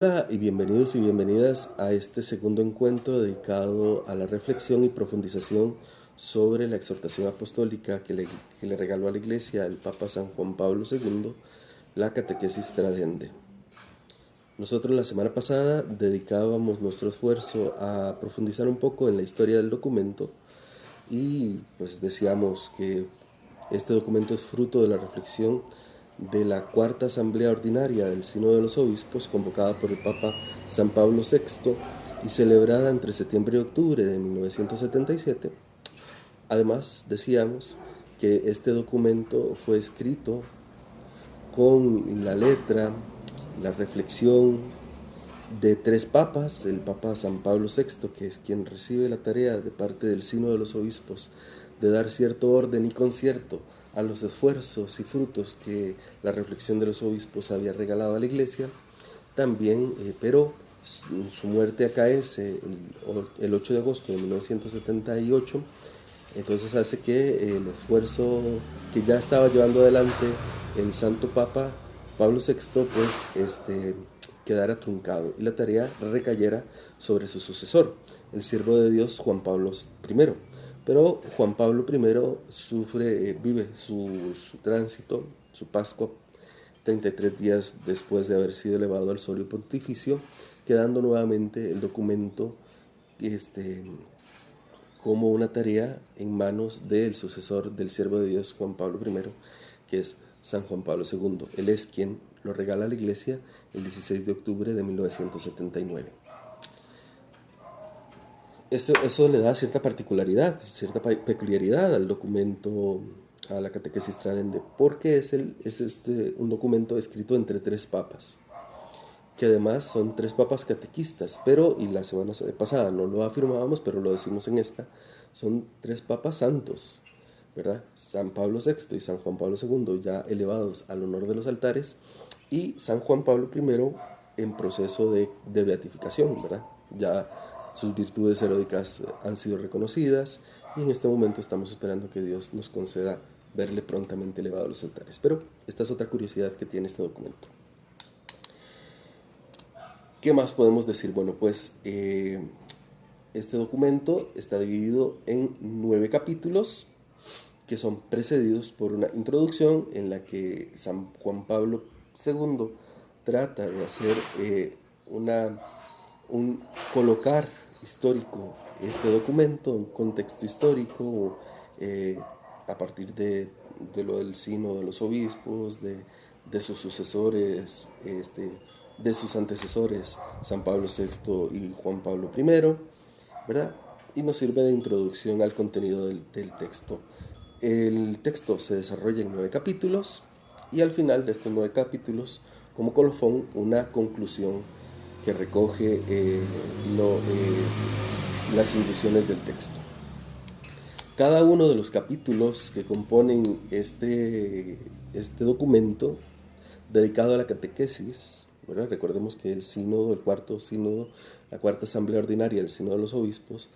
Hola y bienvenidos y bienvenidas a este segundo encuentro dedicado a la reflexión y profundización sobre la exhortación apostólica que le regaló a la Iglesia el Papa San Juan Pablo II, la Catequesis Tradendae. Nosotros la semana pasada dedicábamos nuestro esfuerzo a profundizar un poco en la historia del documento y pues decíamos que este documento es fruto de la reflexión de la Cuarta Asamblea Ordinaria del Sínodo de los Obispos, convocada por el Papa San Pablo VI y celebrada entre septiembre y octubre de 1977. Además, decíamos que este documento fue escrito con la letra, la reflexión de tres papas: el Papa San Pablo VI, que es quien recibe la tarea de parte del Sínodo de los Obispos de dar cierto orden y concierto a los esfuerzos y frutos que la reflexión de los obispos había regalado a la Iglesia. También, pero su muerte acaece el 8 de agosto de 1978, entonces hace que el esfuerzo que ya estaba llevando adelante el Santo Papa Pablo VI quedara truncado y la tarea recayera sobre su sucesor, el siervo de Dios Juan Pablo I. Pero Juan Pablo I vive su tránsito, su Pascua, 33 días después de haber sido elevado al solio pontificio, quedando nuevamente el documento como una tarea en manos del sucesor del siervo de Dios Juan Pablo I, que es San Juan Pablo II. Él es quien lo regala a la Iglesia el 16 de octubre de 1979. Eso le da cierta particularidad, cierta peculiaridad al documento, a la Catequesis Tradendae, porque es un documento escrito entre tres papas, que además son tres papas catequistas, y la semana pasada no lo afirmábamos, pero lo decimos en esta, son tres papas santos, ¿verdad? San Pablo VI y San Juan Pablo II ya elevados al honor de los altares, y San Juan Pablo I en proceso de beatificación, ¿verdad? Ya sus virtudes heroicas han sido reconocidas y en este momento estamos esperando que Dios nos conceda verle prontamente elevado a los altares. Pero esta es otra curiosidad que tiene este documento. ¿Qué más podemos decir? Bueno, pues este documento está dividido en 9 capítulos que son precedidos por una introducción en la que San Juan Pablo II trata de hacer un colocar histórico este documento, un contexto histórico a partir de lo del sínodo de los obispos, de sus sucesores, de sus antecesores, San Pablo VI y Juan Pablo I, ¿verdad? Y nos sirve de introducción al contenido del texto. El texto se desarrolla en 9 capítulos y al final de estos 9 capítulos, como colofón, una conclusión que recoge las inducciones del texto. Cada uno de los capítulos que componen este documento dedicado a la catequesis, ¿verdad? Recordemos que el cuarto sínodo, la cuarta asamblea ordinaria del sínodo de los obispos,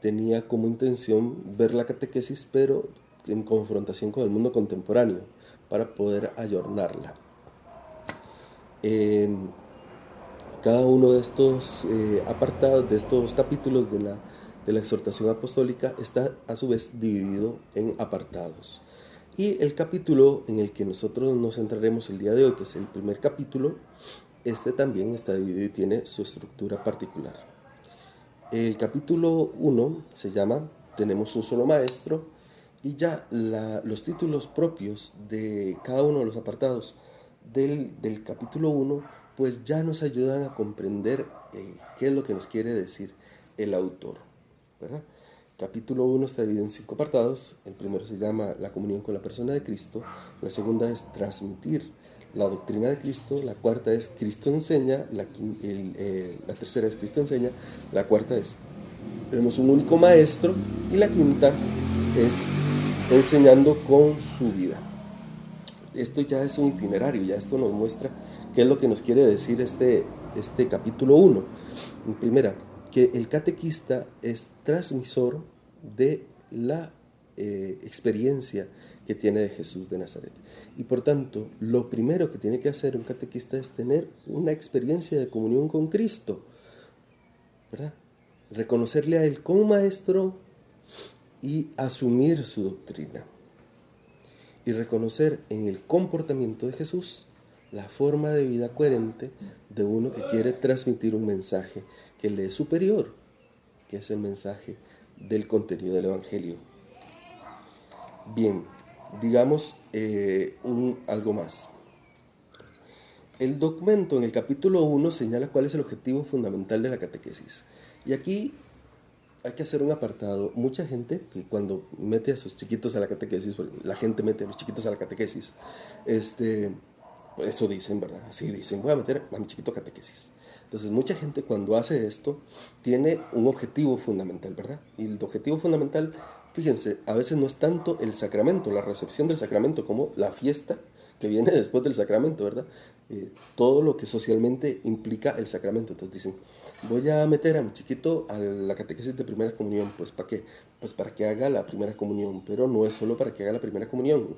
tenía como intención ver la catequesis, pero en confrontación con el mundo contemporáneo, para poder ayornarla. Cada uno de estos apartados, de estos capítulos de la exhortación apostólica, está a su vez dividido en apartados. Y el capítulo en el que nosotros nos centraremos el día de hoy, que es el primer capítulo, también está dividido y tiene su estructura particular. El capítulo 1 se llama Tenemos un solo maestro, y ya los títulos propios de cada uno de los apartados del capítulo 1 pues ya nos ayudan a comprender qué es lo que nos quiere decir el autor, ¿verdad? Capítulo 1 está dividido en 5 apartados. El primero se llama La comunión con la persona de Cristo, la segunda es Transmitir la doctrina de Cristo, la cuarta es Cristo enseña, la tercera es Cristo enseña, la cuarta es Tenemos un único maestro, y la quinta es Enseñando con su vida. Esto ya es un itinerario, ya esto nos muestra qué es lo que nos quiere decir este capítulo 1. Primera, que el catequista es transmisor de la experiencia que tiene de Jesús de Nazaret. Y por tanto, lo primero que tiene que hacer un catequista es tener una experiencia de comunión con Cristo, ¿verdad? Reconocerle a Él como maestro y asumir su doctrina. Y reconocer en el comportamiento de Jesús la forma de vida coherente de uno que quiere transmitir un mensaje que le es superior, que es el mensaje del contenido del Evangelio. Bien, digamos algo más. El documento en el capítulo 1 señala cuál es el objetivo fundamental de la catequesis. Y aquí hay que hacer un apartado. Mucha gente que cuando mete a sus chiquitos a la catequesis, porque la gente mete a los chiquitos a la catequesis, eso dicen, ¿verdad? Así dicen, voy a meter a mi chiquito a catequesis. Entonces, mucha gente cuando hace esto tiene un objetivo fundamental, ¿verdad? Y el objetivo fundamental, fíjense, a veces no es tanto el sacramento, la recepción del sacramento, como la fiesta que viene después del sacramento, ¿verdad? Todo lo que socialmente implica el sacramento. Entonces dicen, voy a meter a mi chiquito a la catequesis de primera comunión. ¿Pues para qué? Pues para que haga la primera comunión, pero no es solo para que haga la primera comunión,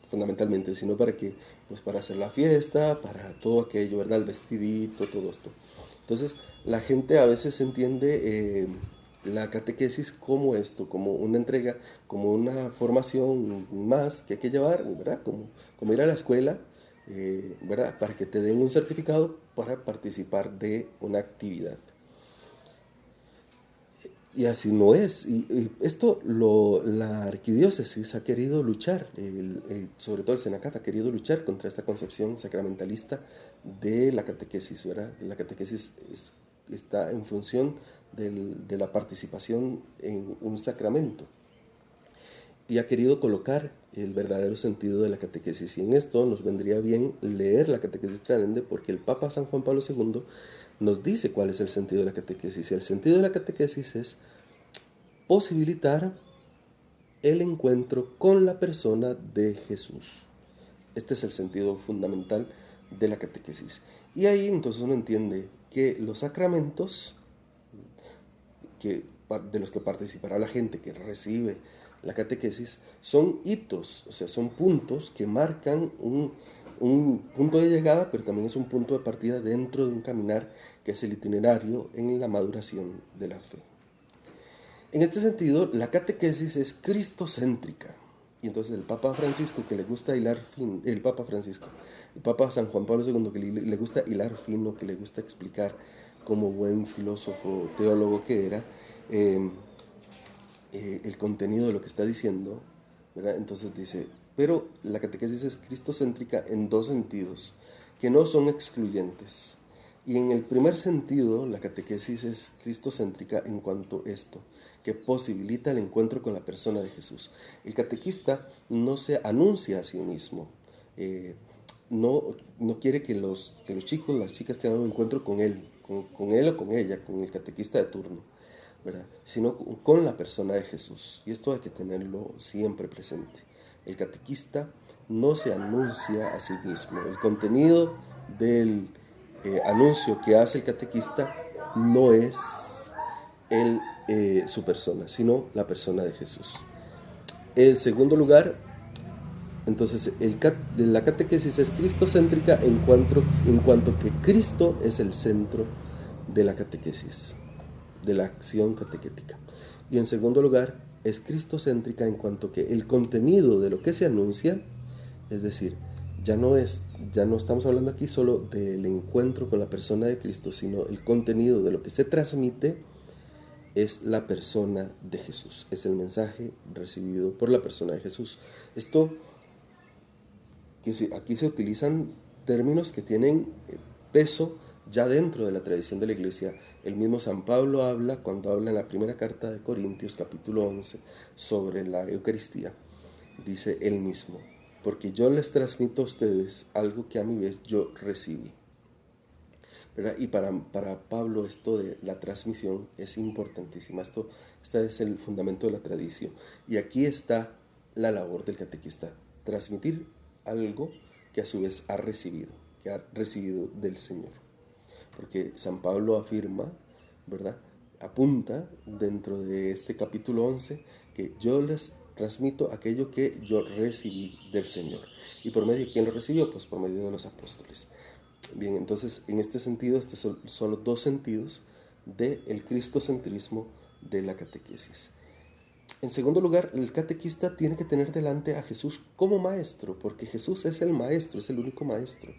fundamentalmente, sino para que, pues para hacer la fiesta, para todo aquello, ¿verdad? El vestidito, todo esto. Entonces, la gente a veces entiende la catequesis como esto, como una entrega, como una formación más que hay que llevar, ¿verdad? Como ir a la escuela, ¿verdad? Para que te den un certificado para participar de una actividad. Y así no es. Y esto la arquidiócesis ha querido luchar, sobre todo el Senacat ha querido luchar contra esta concepción sacramentalista de la catequesis, ¿verdad? La catequesis está en función de la participación en un sacramento. Y ha querido colocar el verdadero sentido de la catequesis. Y en esto nos vendría bien leer la catequesis Tradense, porque el Papa San Juan Pablo II nos dice cuál es el sentido de la catequesis. Y el sentido de la catequesis es posibilitar el encuentro con la persona de Jesús. Este es el sentido fundamental de la catequesis. Y ahí entonces uno entiende que los sacramentos de los que participará la gente que recibe la catequesis son hitos, o sea, son puntos que marcan un punto de llegada, pero también es un punto de partida dentro de un caminar que es el itinerario en la maduración de la fe. En este sentido, la catequesis es cristocéntrica. Y entonces el Papa Francisco, que le gusta hilar fino, el Papa San Juan Pablo II, que le gusta hilar fino, que le gusta explicar como buen filósofo, teólogo que era, el contenido de lo que está diciendo, ¿verdad? Entonces dice, pero la catequesis es cristocéntrica en dos sentidos, que no son excluyentes. Y en el primer sentido, la catequesis es cristocéntrica en cuanto a esto, que posibilita el encuentro con la persona de Jesús. El catequista no se anuncia a sí mismo, no quiere que los chicos, las chicas tengan un encuentro con él o con ella, con el catequista de turno, ¿verdad? Sino con la persona de Jesús. Y esto hay que tenerlo siempre presente. El catequista no se anuncia a sí mismo. El contenido del anuncio que hace el catequista no es su persona, sino la persona de Jesús. En segundo lugar, entonces la catequesis es cristocéntrica en cuanto que Cristo es el centro de la catequesis, de la acción catequética. Y en segundo lugar, es cristocéntrica en cuanto que el contenido de lo que se anuncia, es decir, ya no estamos hablando aquí solo del encuentro con la persona de Cristo, sino el contenido de lo que se transmite es la persona de Jesús, es el mensaje recibido por la persona de Jesús. Esto, aquí se utilizan términos que tienen peso ya dentro de la tradición de la Iglesia. El mismo San Pablo habla, cuando habla en la primera carta de Corintios, capítulo 11, sobre la Eucaristía, dice él mismo, porque yo les transmito a ustedes algo que a mi vez yo recibí. ¿Verdad? Y para Pablo esto de la transmisión es importantísima. Este es el fundamento de la tradición. Y aquí está la labor del catequista, transmitir algo que a su vez ha recibido del Señor. Porque San Pablo afirma, ¿verdad? Apunta dentro de este capítulo 11 que yo les transmito aquello que yo recibí del Señor. ¿Y por medio de quién lo recibió? Pues por medio de los apóstoles. Bien, entonces en este sentido, estos son los dos sentidos del cristocentrismo de la catequesis. En segundo lugar, el catequista tiene que tener delante a Jesús como maestro, porque Jesús es el maestro, es el único maestro.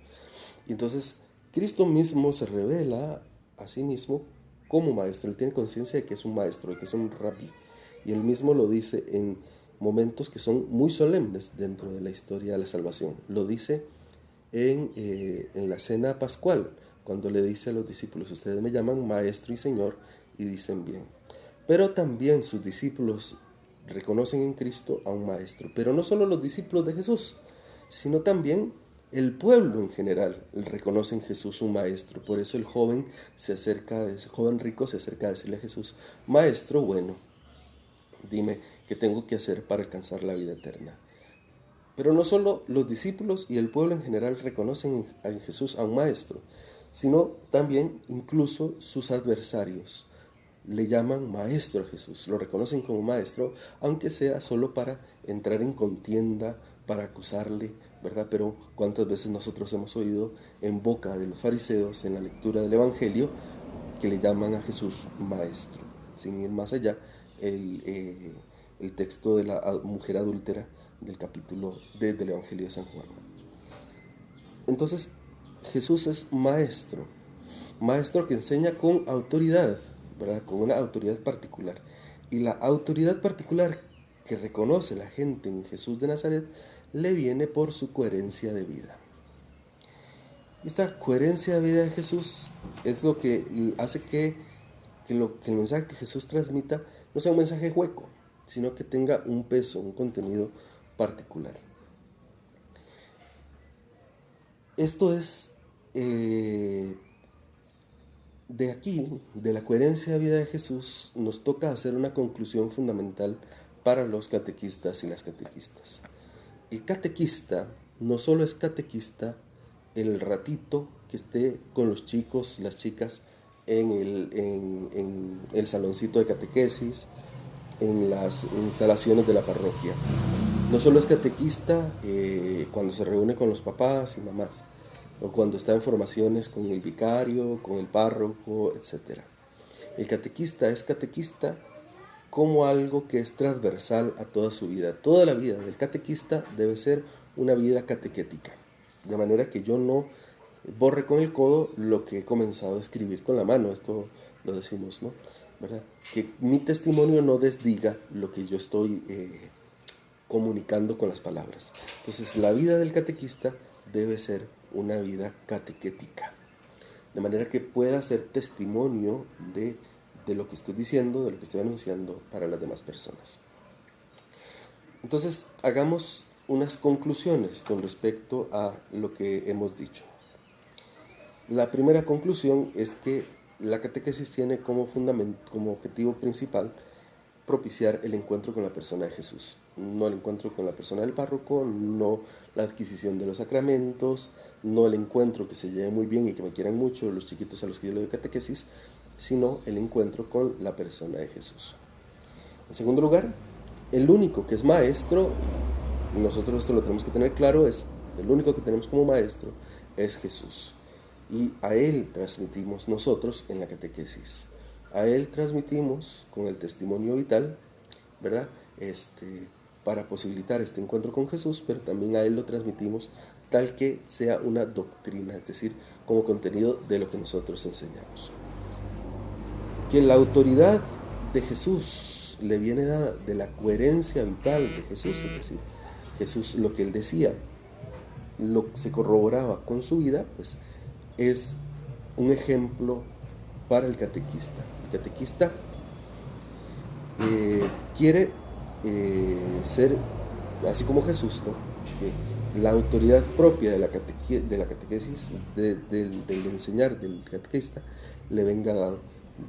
Y entonces Cristo mismo se revela a sí mismo como maestro. Él tiene conciencia de que es un maestro, de que es un rabí. Y él mismo lo dice en momentos que son muy solemnes dentro de la historia de la salvación. Lo dice en la cena pascual, cuando le dice a los discípulos: ustedes me llaman maestro y señor, y dicen bien. Pero también sus discípulos reconocen en Cristo a un maestro. Pero no solo los discípulos de Jesús, sino también el pueblo en general reconoce en Jesús un maestro. Por eso el joven rico se acerca a decirle a Jesús: maestro bueno, dime qué tengo que hacer para alcanzar la vida eterna. Pero no solo los discípulos y el pueblo en general reconocen en Jesús a un maestro, sino también incluso sus adversarios le llaman maestro a Jesús, lo reconocen como maestro, aunque sea solo para entrar en contienda, para acusarle, ¿verdad? Pero ¿cuántas veces nosotros hemos oído en boca de los fariseos, en la lectura del Evangelio, que le llaman a Jesús maestro? Sin ir más allá, el texto de la mujer adúltera del capítulo del Evangelio de San Juan. Entonces, Jesús es maestro, maestro que enseña con autoridad, ¿verdad? Con una autoridad particular. Y la autoridad particular que reconoce la gente en Jesús de Nazaret le viene por su coherencia de vida. Esta coherencia de vida de Jesús es lo que hace que el mensaje que Jesús transmita no sea un mensaje hueco, sino que tenga un peso, un contenido particular. Esto es de aquí, de la coherencia de vida de Jesús, nos toca hacer una conclusión fundamental para los catequistas y las catequistas. El catequista no solo es catequista el ratito que esté con los chicos, las chicas en el saloncito de catequesis, en las instalaciones de la parroquia. No solo es catequista cuando se reúne con los papás y mamás, o cuando está en formaciones con el vicario, con el párroco, etc. El catequista es catequista como algo que es transversal a toda su vida. Toda la vida del catequista debe ser una vida catequética, de manera que yo no borre con el codo lo que he comenzado a escribir con la mano. Esto lo decimos, ¿no? ¿Verdad? Que mi testimonio no desdiga lo que yo estoy comunicando con las palabras. Entonces, la vida del catequista debe ser una vida catequética, de manera que pueda ser testimonio de lo que estoy diciendo, de lo que estoy anunciando para las demás personas. Entonces, hagamos unas conclusiones con respecto a lo que hemos dicho. La primera conclusión es que la catequesis tiene como objetivo principal propiciar el encuentro con la persona de Jesús, no el encuentro con la persona del párroco, no la adquisición de los sacramentos, no el encuentro que se lleve muy bien y que me quieran mucho los chiquitos a los que yo le doy catequesis, sino el encuentro con la persona de Jesús. En segundo lugar, el único que es maestro, nosotros esto lo tenemos que tener claro, es el único que tenemos como maestro es Jesús, y a Él transmitimos nosotros en la catequesis. A Él transmitimos con el testimonio vital, ¿verdad? Para posibilitar este encuentro con Jesús, pero también a Él lo transmitimos tal que sea una doctrina, es decir, como contenido de lo que nosotros enseñamos. Que la autoridad de Jesús le viene dada de la coherencia vital de Jesús, es decir, Jesús lo que Él decía, se corroboraba con su vida, pues es un ejemplo para el catequista. El catequista quiere ser así como Jesús, ¿no? Que la autoridad propia de la catequesis, del enseñar del catequista, le venga dado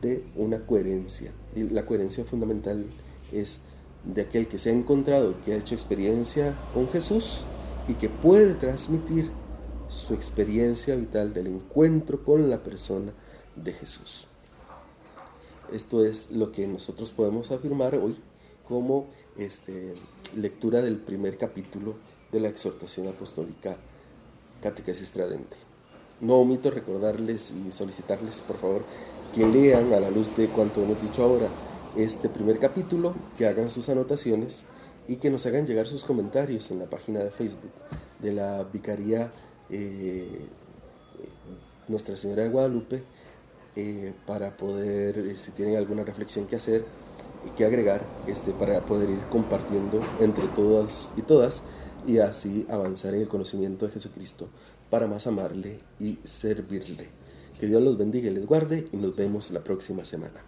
de una coherencia. Y la coherencia fundamental es de aquel que se ha encontrado, que ha hecho experiencia con Jesús y que puede transmitir su experiencia vital del encuentro con la persona de Jesús. Esto es lo que nosotros podemos afirmar hoy como lectura del primer capítulo de la exhortación apostólica Catequesis Tridente. No omito recordarles y solicitarles, por favor, que lean a la luz de cuanto hemos dicho ahora este primer capítulo, que hagan sus anotaciones y que nos hagan llegar sus comentarios en la página de Facebook de la Vicaría Nuestra Señora de Guadalupe, para poder, si tienen alguna reflexión que hacer y que agregar, para poder ir compartiendo entre todos y todas, y así avanzar en el conocimiento de Jesucristo para más amarle y servirle. Que Dios los bendiga y les guarde, y nos vemos la próxima semana.